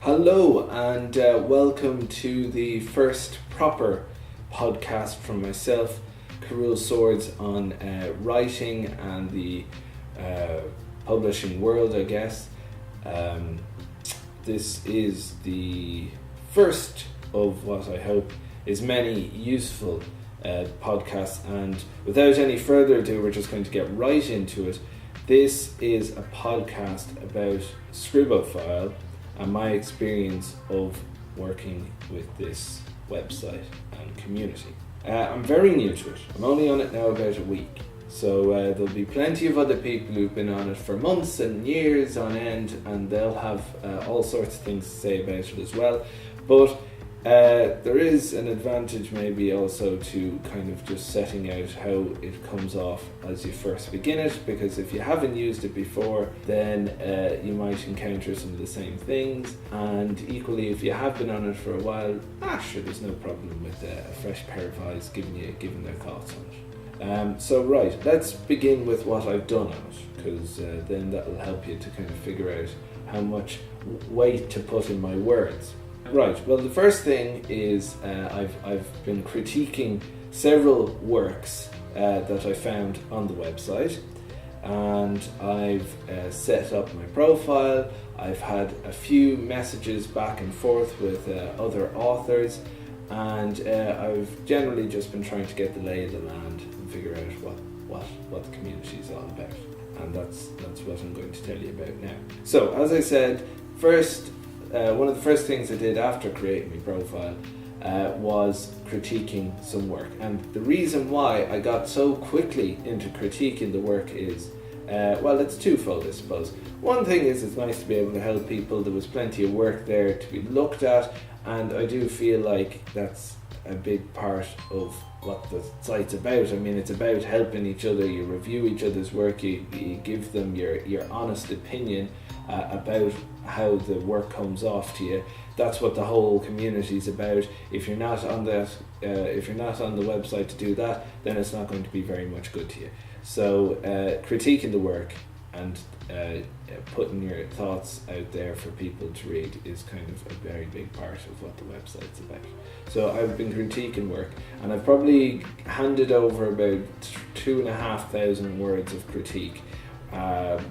Hello and welcome to the first proper podcast from myself, Carul Swords, on writing and the publishing world, I guess. This is the first of what I hope is many useful podcasts, and without any further ado, we're just going to get right into it. This is a podcast about Scribophile and my experience of working with this website and community. I'm very new to it. I'm only on it now about a week. So there'll be plenty of other people who've been on it for months and years on end, and they'll have all sorts of things to say about it as well. But there is an advantage maybe also to kind of just setting out how it comes off as you first begin it, because if you haven't used it before, then you might encounter some of the same things, and equally if you have been on it for a while, sure, there's no problem with a fresh pair of eyes giving their thoughts on it. So right, let's begin with what I've done on it, because then that'll help you to kind of figure out how much weight to put in my words. Right, well, the first thing is I've been critiquing several works that I found on the website, and I've set up my profile. I've had a few messages back and forth with other authors, and I've generally just been trying to get the lay of the land and figure out what the community is all about, and that's what I'm going to tell you about now. So, as I said, one of the first things I did after creating my profile was critiquing some work. And the reason why I got so quickly into critiquing the work is, it's twofold, I suppose. One thing is it's nice to be able to help people. There was plenty of work there to be looked at, and I do feel like that's a big part of what the site's about. I mean, it's about helping each other. You review each other's work, you give them your honest opinion about how the work comes off to you. That's what the whole community is about. If you're not on the website to do that, then it's not going to be very much good to you. So critiquing the work and putting your thoughts out there for people to read is kind of a very big part of what the website's about. So I've been critiquing work, and I've probably handed over about 2,500 words of critique,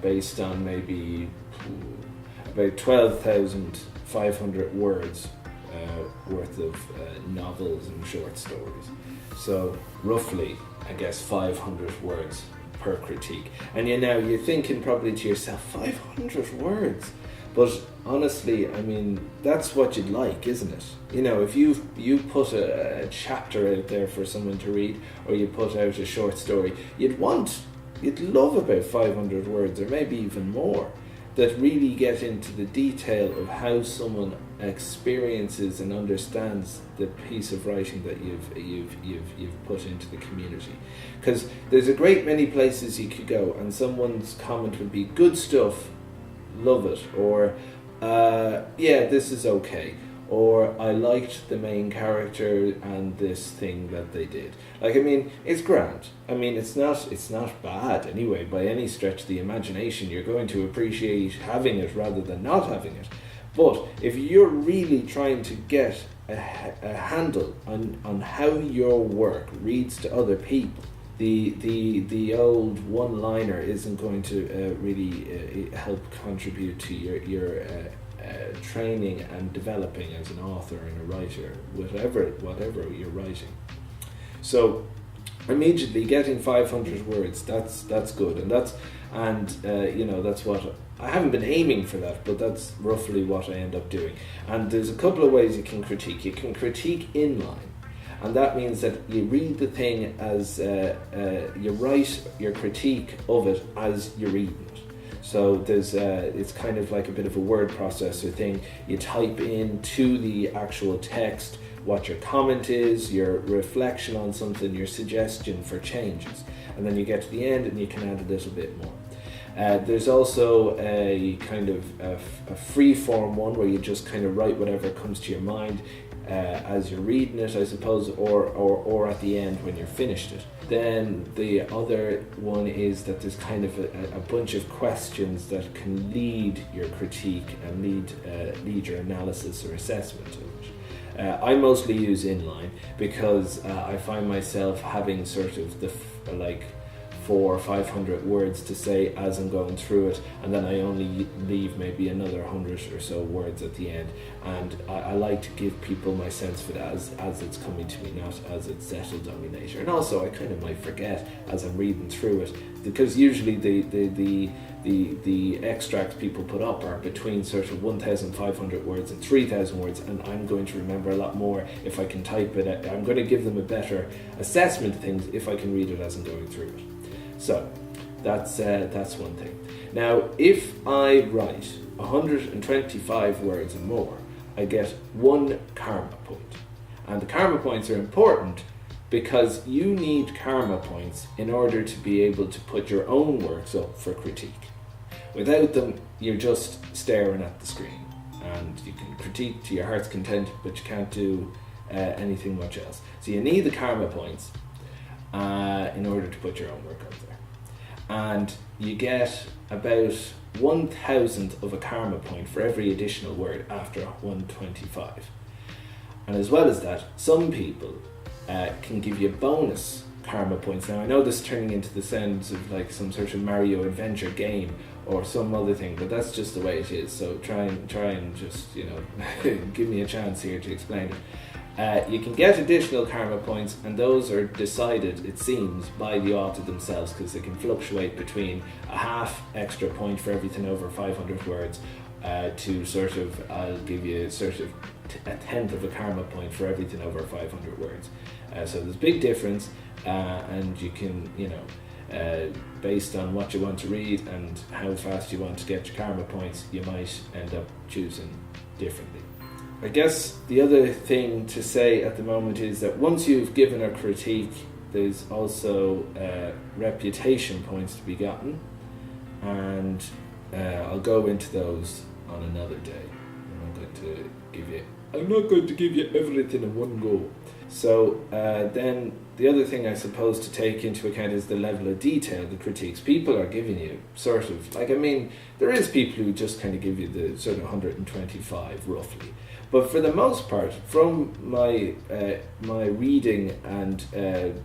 based on maybe about 12,500 words worth of novels and short stories. So roughly, I guess, 500 words per critique. And you're thinking probably to yourself, 500 words? But honestly, I mean, that's what you'd like, isn't it? You know, if you put a chapter out there for someone to read, or you put out a short story, you'd love about 500 words, or maybe even more, that really get into the detail of how someone experiences and understands the piece of writing that you've put into the community. Because there's a great many places you could go, and someone's comment would be good stuff, love it, or this is okay, or I liked the main character and this thing that they did. Like, I mean, it's grand. I mean, it's not bad anyway, by any stretch of the imagination. You're going to appreciate having it rather than not having it. But if you're really trying to get a handle on how your work reads to other people, the old one-liner isn't going to really help contribute to your training and developing as an author and a writer, whatever you're writing. So immediately getting 500 words, that's good, and that's what I haven't been aiming for that, but that's roughly what I end up doing. And there's a couple of ways you can critique. You can critique inline, and that means that you read the thing as you write your critique of it as you're reading it. So there's it's kind of like a bit of a word processor thing. You type into the actual text what your comment is, your reflection on something, your suggestion for changes, and then you get to the end and you can add a little bit more. There's also a kind of a free form one where you just kind of write whatever comes to your mind. as you're reading it, I suppose, or at the end when you're finished it. Then the other one is that there's kind of a bunch of questions that can lead your critique and lead your analysis or assessment of it. I mostly use inline because I find myself having sort of the 400 or 500 words to say as I'm going through it, and then I only leave maybe another 100 or so words at the end, and I like to give people my sense of it as it's coming to me, not as it's settled on me later. And also I kind of might forget as I'm reading through it, because usually the extracts people put up are between sort of 1,500 words and 3,000 words, and I'm going to remember a lot more if I can type it. I'm going to give them a better assessment of things if I can read it as I'm going through it. So that's one thing. Now, if I write 125 words or more, I get 1 karma point. And the karma points are important because you need karma points in order to be able to put your own works up for critique. Without them, you're just staring at the screen, and you can critique to your heart's content, but you can't do anything much else. So you need the karma points in order to put your own work up there. And you get about 1,000th of a karma point for every additional word after 125. And as well as that, some people can give you bonus karma points. Now I know this is turning into the sense of like some sort of Mario adventure game or some other thing, but that's just the way it is. So try and just, give me a chance here to explain it. You can get additional karma points, and those are decided, it seems, by the author themselves, because they can fluctuate between a half extra point for everything over 500 words to sort of, I'll give you sort of a tenth of a karma point for everything over 500 words. So there's a big difference, and you can, based on what you want to read and how fast you want to get your karma points, you might end up choosing differently. I guess the other thing to say at the moment is that once you've given a critique, there's also reputation points to be gotten, and I'll go into those on another day. I'm not going to give you everything in one go. So then the other thing I suppose to take into account is the level of detail the critiques people are giving you. Sort of there is people who just kind of give you the sort of 125 roughly. But for the most part, from my reading and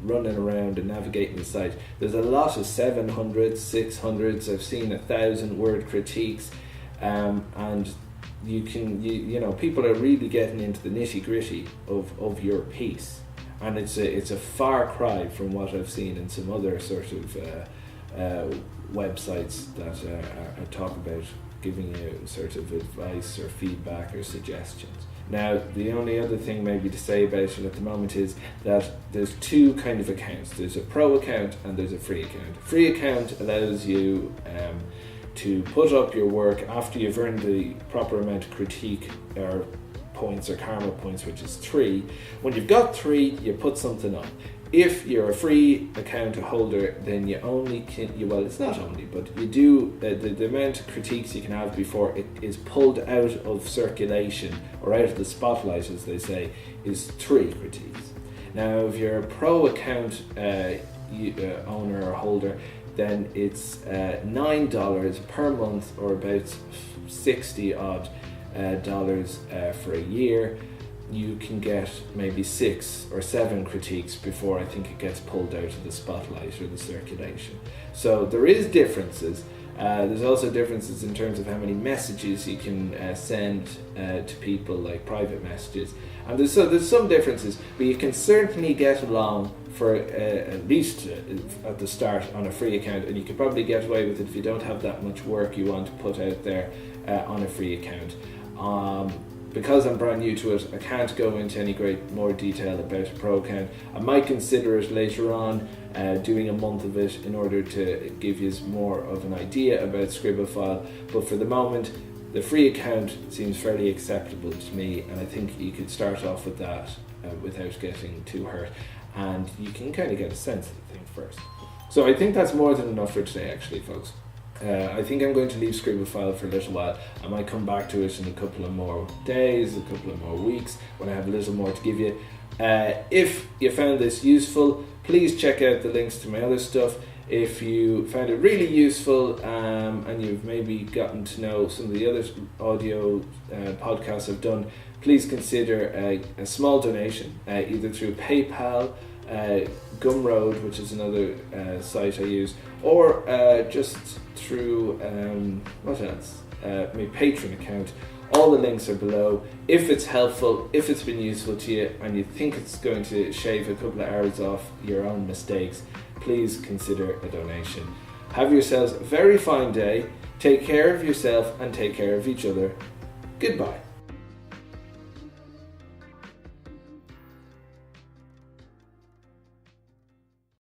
running around and navigating the site, there's a lot of 700s, 600s. I've seen 1,000-word critiques, and you can people are really getting into the nitty-gritty of your piece, and it's a far cry from what I've seen in some other sort of websites that talk about giving you sort of advice or feedback or suggestions. Now, the only other thing maybe to say about it at the moment is that there's 2 kind of accounts. There's a pro account and there's a free account. A free account allows you to put up your work after you've earned the proper amount of critique or points or karma points, which is 3. When you've got 3, you put something up. If you're a free account holder, then you only can, it's not only, but you do, the amount of critiques you can have before it is pulled out of circulation or out of the spotlight, as they say, is 3 critiques. Now, if you're a pro account owner or holder, then it's $9 per month, or about $60 odd dollars for a year. You can get maybe 6 or 7 critiques before I think it gets pulled out of the spotlight or the circulation. So there is differences. There's also differences in terms of how many messages you can send to people, like private messages. And there's some differences, but you can certainly get along for at least at the start on a free account, and you could probably get away with it if you don't have that much work you want to put out there on a free account. Because I'm brand new to it, I can't go into any more detail about a pro account. I might consider it later on, doing a month of it in order to give you more of an idea about Scribophile. But for the moment, the free account seems fairly acceptable to me, and I think you could start off with that without getting too hurt. And you can kind of get a sense of the thing first. So I think that's more than enough for today, actually, folks. I think I'm going to leave Scribophile for a little while. I might come back to it in a couple of more days, a couple of more weeks, when I have a little more to give you. If you found this useful, please check out the links to my other stuff. If you found it really useful and you've maybe gotten to know some of the other audio podcasts I've done, please consider a small donation, either through PayPal, Gumroad, which is another site I use, or just through what else? My Patreon account. All the links are below. If it's helpful, if it's been useful to you, and you think it's going to shave a couple of hours off your own mistakes, please consider a donation. Have yourselves a very fine day. Take care of yourself and take care of each other. Goodbye.